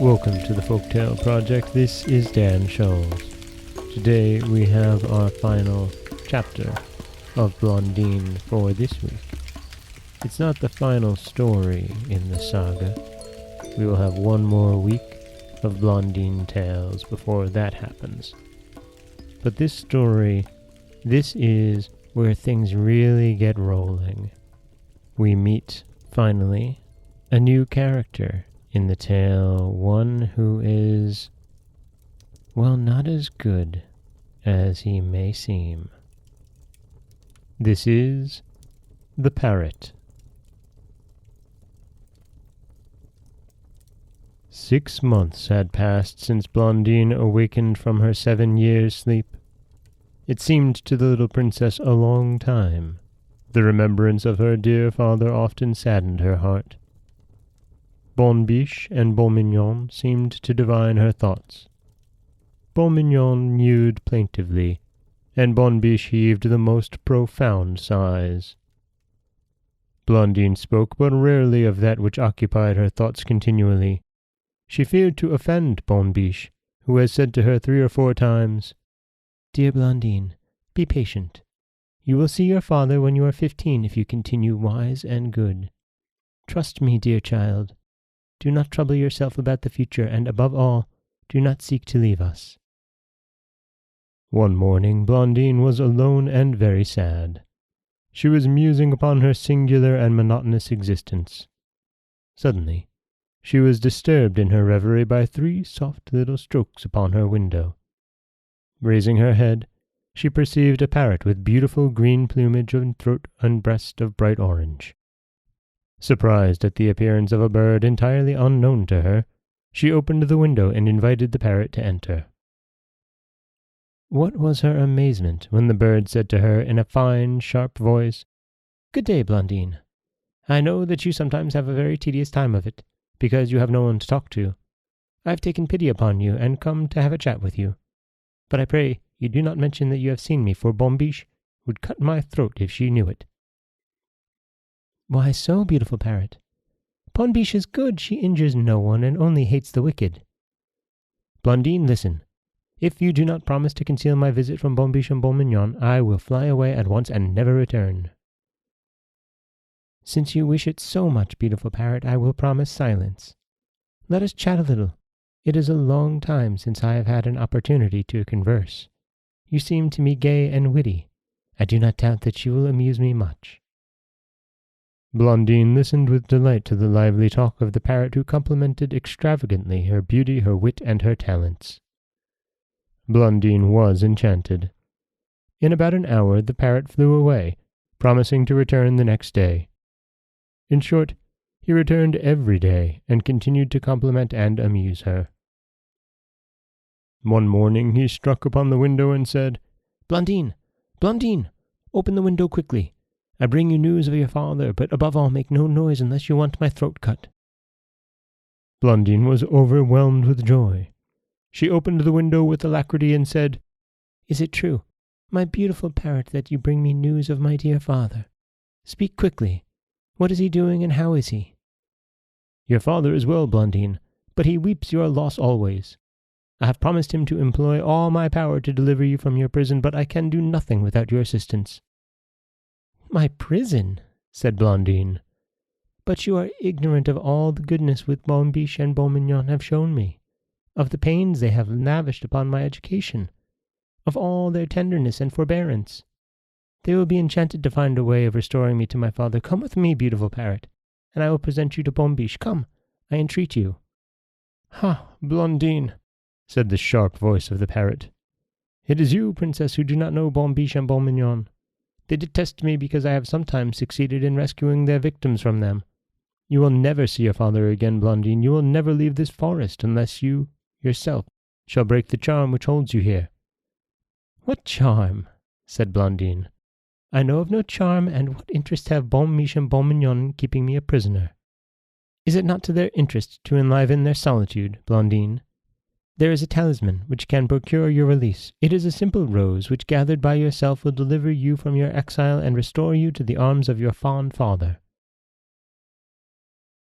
Welcome to the Folktale Project. This is Dan Scholes. Today we have our final chapter of Blondine for this week. It's not the final story in the saga. We will have one more week of Blondine tales before that happens. But this story, this is where things really get rolling. We meet, finally, a new character in the tale, one who is, well, not as good as he may seem. This is the Parrot. 6 months had passed since Blondine awakened from her 7 years' sleep. It seemed to the little princess a long time. The remembrance of her dear father often saddened her heart. Bonne-Biche and Bon-Minon seemed to divine her thoughts. Bon-Minon mewed plaintively, and Bonne-Biche heaved the most profound sighs. Blondine spoke but rarely of that which occupied her thoughts continually. She feared to offend Bonne-Biche, who had said to her 3 or 4 times, "Dear Blondine, be patient. You will see your father when you are 15 if you continue wise and good. Trust me, dear child. Do not trouble yourself about the future, and above all, do not seek to leave us." One morning Blondine was alone and very sad. She was musing upon her singular and monotonous existence. Suddenly, she was disturbed in her reverie by 3 soft little strokes upon her window. Raising her head, she perceived a parrot with beautiful green plumage and throat and breast of bright orange. Surprised at the appearance of a bird entirely unknown to her, she opened the window and invited the parrot to enter. What was her amazement when the bird said to her in a fine, sharp voice, "Good day, Blondine. I know that you sometimes have a very tedious time of it, because you have no one to talk to. I have taken pity upon you and come to have a chat with you. But I pray you do not mention that you have seen me, for Bonne-Biche would cut my throat if she knew it." "Why so, beautiful parrot? Bonne-Biche is good. She injures no one and only hates the wicked." "Blondine, listen. If you do not promise to conceal my visit from Bonne-Biche and Bon-Minon, I will fly away at once and never return." "Since you wish it so much, beautiful parrot, I will promise silence. Let us chat a little. It is a long time since I have had an opportunity to converse. You seem to me gay and witty. I do not doubt that you will amuse me much." Blondine listened with delight to the lively talk of the parrot, who complimented extravagantly her beauty, her wit, and her talents. Blondine was enchanted. In about an hour the parrot flew away, promising to return the next day. In short, he returned every day, and continued to compliment and amuse her. One morning he struck upon the window and said, "Blondine, Blondine, open the window quickly. I bring you news of your father, but above all make no noise unless you want my throat cut." Blondine was overwhelmed with joy. She opened the window with alacrity and said, "Is it true, my beautiful parrot, that you bring me news of my dear father? Speak quickly. What is he doing, and how is he?" "Your father is well, Blondine, but he weeps your loss always. I have promised him to employ all my power to deliver you from your prison, but I can do nothing without your assistance." "My prison?" said Blondine. "But you are ignorant of all the goodness which Bonne-Biche and Bon-Minon have shown me, of the pains they have lavished upon my education, of all their tenderness and forbearance. They will be enchanted to find a way of restoring me to my father. Come with me, beautiful parrot, and I will present you to Bonne-Biche. Come, I entreat you." "Ha, Blondine," said the sharp voice of the parrot. "It is you, princess, who do not know Bonne-Biche and Bon-Minon. They detest me because I have sometimes succeeded in rescuing their victims from them. You will never see your father again, Blondine. You will never leave this forest unless you, yourself, shall break the charm which holds you here." "What charm?" said Blondine. "I know of no charm, and what interest have Bonne-Biche and Bon-Minon in keeping me a prisoner? Is it not to their interest to enliven their solitude, Blondine? There is a talisman which can procure your release. It is a simple rose which, gathered by yourself, will deliver you from your exile and restore you to the arms of your fond father."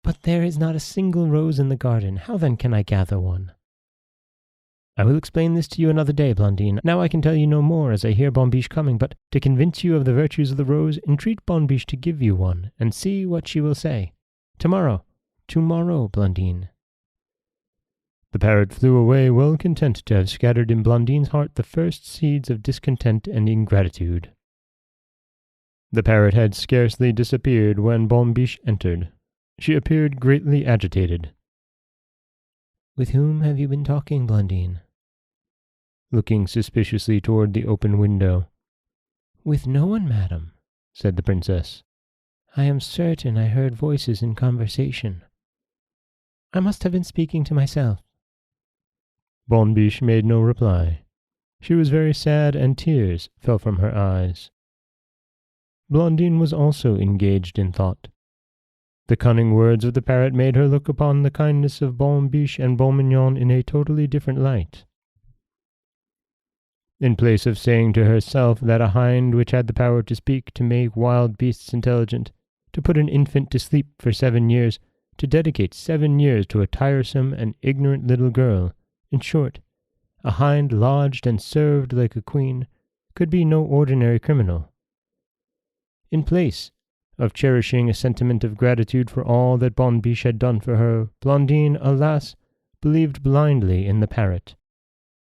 "But there is not a single rose in the garden. How then can I gather one?" "I will explain this to you another day, Blondine. Now I can tell you no more, as I hear Bonne-Biche coming, but to convince you of the virtues of the rose, entreat Bonne-Biche to give you one, and see what she will say. Tomorrow, Blondine." The parrot flew away, well content to have scattered in Blondine's heart the first seeds of discontent and ingratitude. The parrot had scarcely disappeared when Bonne-Biche entered. She appeared greatly agitated. "With whom have you been talking, Blondine?" Looking suspiciously toward the open window. "With no one, madam," said the princess. "I am certain I heard voices in conversation. I must have been speaking to myself." Bonne-Biche made no reply. She was very sad, and tears fell from her eyes. Blondine was also engaged in thought. The cunning words of the parrot made her look upon the kindness of Bonne-Biche and Bon-Minon in a totally different light. In place of saying to herself that a hind which had the power to speak, to make wild beasts intelligent, to put an infant to sleep for 7 years, to dedicate 7 years to a tiresome and ignorant little girl, in short, a hind lodged and served like a queen, could be no ordinary criminal. In place of cherishing a sentiment of gratitude for all that Bonne-Biche had done for her, Blondine, alas, believed blindly in the parrot,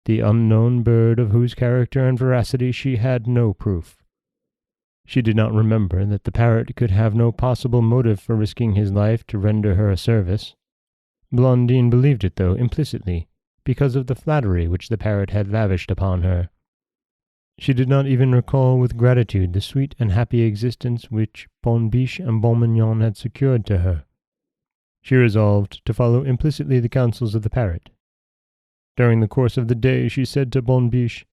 the unknown bird of whose character and veracity she had no proof. She did not remember that the parrot could have no possible motive for risking his life to render her a service. Blondine believed it, though, implicitly, because of the flattery which the parrot had lavished upon her. She did not even recall with gratitude the sweet and happy existence which Bonne-Biche and Bon-Minon had secured to her. She resolved to follow implicitly the counsels of the parrot. During the course of the day she said to Bonne-Biche,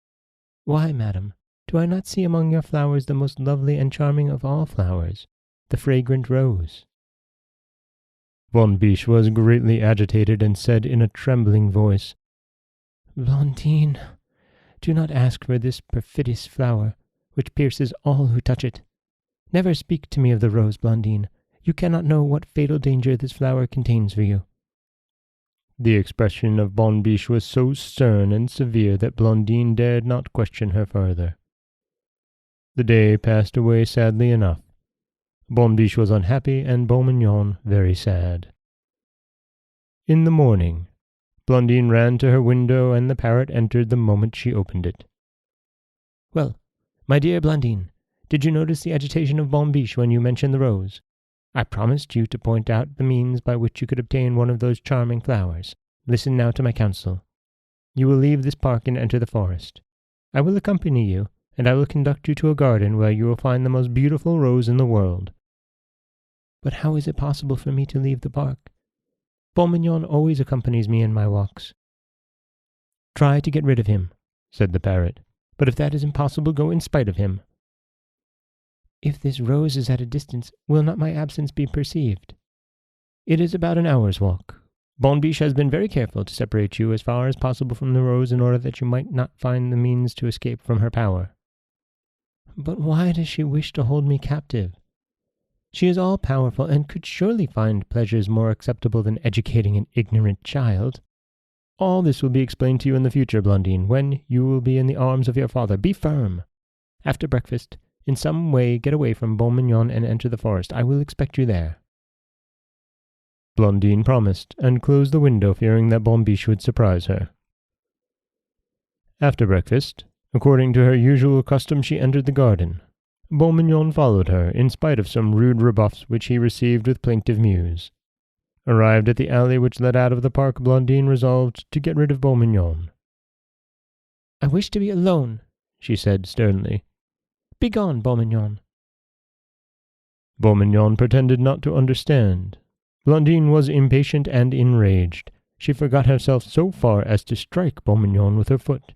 "Why, madam, do I not see among your flowers the most lovely and charming of all flowers, the fragrant rose?" Bonne-Biche was greatly agitated and said in a trembling voice, "Blondine, do not ask for this perfidious flower, which pierces all who touch it. Never speak to me of the rose, Blondine. You cannot know what fatal danger this flower contains for you." The expression of Bonne-Biche was so stern and severe that Blondine dared not question her further. The day passed away sadly enough. Bonne-Biche was unhappy, and Bon-Minon very sad. In the morning, Blondine ran to her window, and the parrot entered the moment she opened it. "Well, my dear Blondine, did you notice the agitation of Bonne-Biche when you mentioned the rose? I promised you to point out the means by which you could obtain one of those charming flowers. Listen now to my counsel. You will leave this park and enter the forest. I will accompany you, and I will conduct you to a garden where you will find the most beautiful rose in the world." "But how is it possible for me to leave the park? Bon-Minon always accompanies me in my walks." "Try to get rid of him," said the parrot, "but if that is impossible, go in spite of him." "If this rose is at a distance, will not my absence be perceived?" "It is about an hour's walk. Bonne-Biche has been very careful to separate you as far as possible from the rose in order that you might not find the means to escape from her power." "But why does she wish to hold me captive? She is all-powerful, and could surely find pleasures more acceptable than educating an ignorant child." "All this will be explained to you in the future, Blondine, when you will be in the arms of your father. Be firm. After breakfast, in some way get away from Bon-Minon and enter the forest. I will expect you there." Blondine promised, and closed the window, fearing that Bonne-Biche would surprise her. After breakfast, according to her usual custom, she entered the garden. Bon-Minon followed her, in spite of some rude rebuffs which he received with plaintive mews. Arrived at the alley which led out of the park, Blondine resolved to get rid of Bon-Minon. "I wish to be alone," she said sternly. "Begone, Bon-Minon." Bon-Minon pretended not to understand. Blondine was impatient and enraged. She forgot herself so far as to strike Bon-Minon with her foot.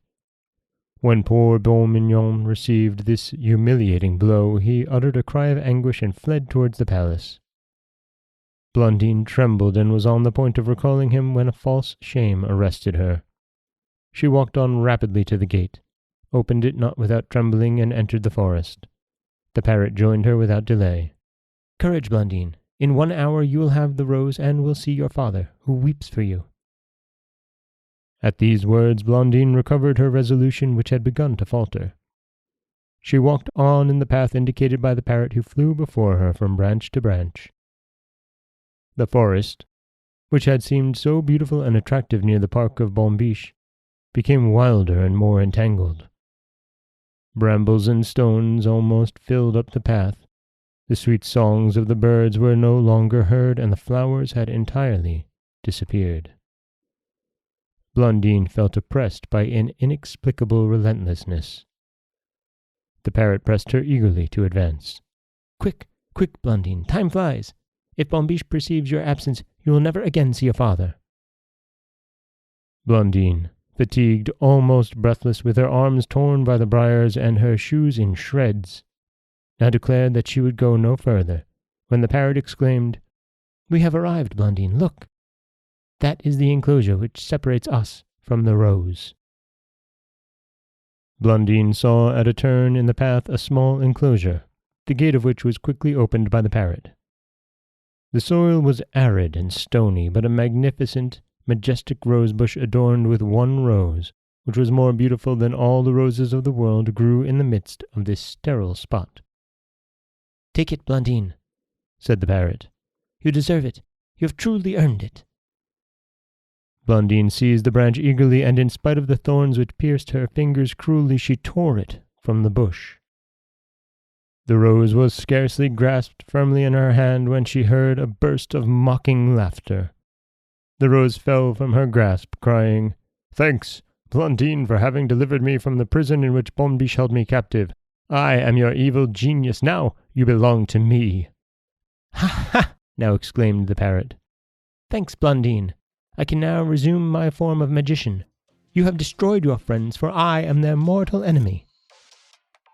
When poor Bon-Minon received this humiliating blow, he uttered a cry of anguish and fled towards the palace. Blondine trembled and was on the point of recalling him when a false shame arrested her. She walked on rapidly to the gate, opened it not without trembling, and entered the forest. The parrot joined her without delay. "Courage, Blondine. In 1 hour you will have the rose and will see your father, who weeps for you." At these words Blondine recovered her resolution, which had begun to falter. She walked on in the path indicated by the parrot, who flew before her from branch to branch. The forest, which had seemed so beautiful and attractive near the park of Bonne-Biche, became wilder and more entangled. Brambles and stones almost filled up the path. The sweet songs of the birds were no longer heard, and the flowers had entirely disappeared. Blondine felt oppressed by an inexplicable relentlessness. The parrot pressed her eagerly to advance. "Quick, quick, Blondine, time flies. If Bonne-Biche perceives your absence, you will never again see your father." Blondine, fatigued, almost breathless, with her arms torn by the briars and her shoes in shreds, now declared that she would go no further, when the parrot exclaimed, "We have arrived, Blondine, look! That is the enclosure which separates us from the rose." Blondine saw at a turn in the path a small enclosure, the gate of which was quickly opened by the parrot. The soil was arid and stony, but a magnificent, majestic rose-bush adorned with one rose, which was more beautiful than all the roses of the world, grew in the midst of this sterile spot. "Take it, Blondine," said the parrot. "You deserve it. You have truly earned it." Blondine seized the branch eagerly, and in spite of the thorns which pierced her fingers cruelly, she tore it from the bush. The rose was scarcely grasped firmly in her hand when she heard a burst of mocking laughter. The rose fell from her grasp, crying, "Thanks, Blondine, for having delivered me from the prison in which Bonne-Biche held me captive. I am your evil genius. Now you belong to me." "Ha ha!" now exclaimed the parrot. "Thanks, Blondine. I can now resume my form of magician. You have destroyed your friends, for I am their mortal enemy."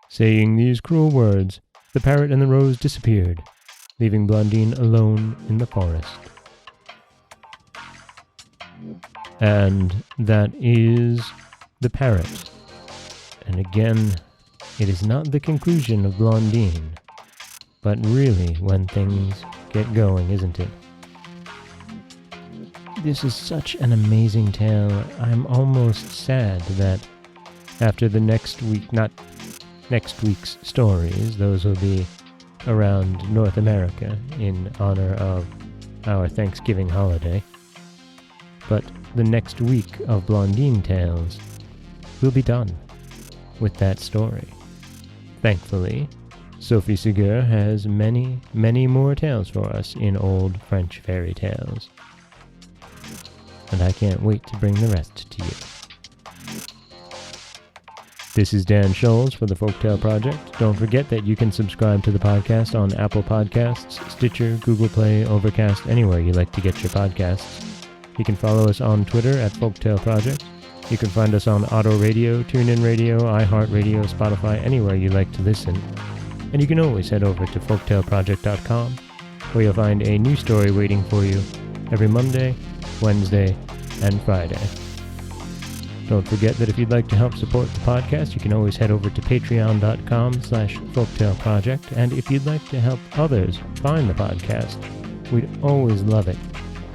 Saying these cruel words, the parrot and the rose disappeared, leaving Blondine alone in the forest. And that is the parrot. And again, it is not the conclusion of Blondine, but really when things get going, isn't it? This is such an amazing tale. I'm almost sad that after the next week, not next week's stories, those will be around North America in honor of our Thanksgiving holiday. But the next week of Blondine Tales will be done with that story. Thankfully, Sophie Segura has many, many more tales for us in old French fairy tales. And I can't wait to bring the rest to you. This is Dan Scholes for the Folktale Project. Don't forget that you can subscribe to the podcast on Apple Podcasts, Stitcher, Google Play, Overcast, anywhere you like to get your podcasts. You can follow us on Twitter at Folktale Project. You can find us on Auto Radio, TuneIn Radio, iHeartRadio, Spotify, anywhere you like to listen. And you can always head over to folktaleproject.com, where you'll find a new story waiting for you every Monday, Wednesday, and Friday. Don't forget that if you'd like to help support the podcast, you can always head over to patreon.com/folktaleproject. And if you'd like to help others find the podcast, we'd always love it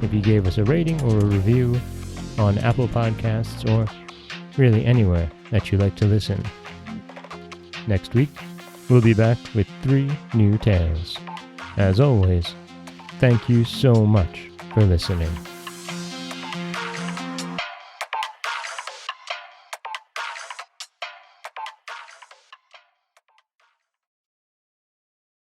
if you gave us a rating or a review on Apple Podcasts or really anywhere that you like to listen. Next week, we'll be back with 3 new tales. As always, thank you so much for listening.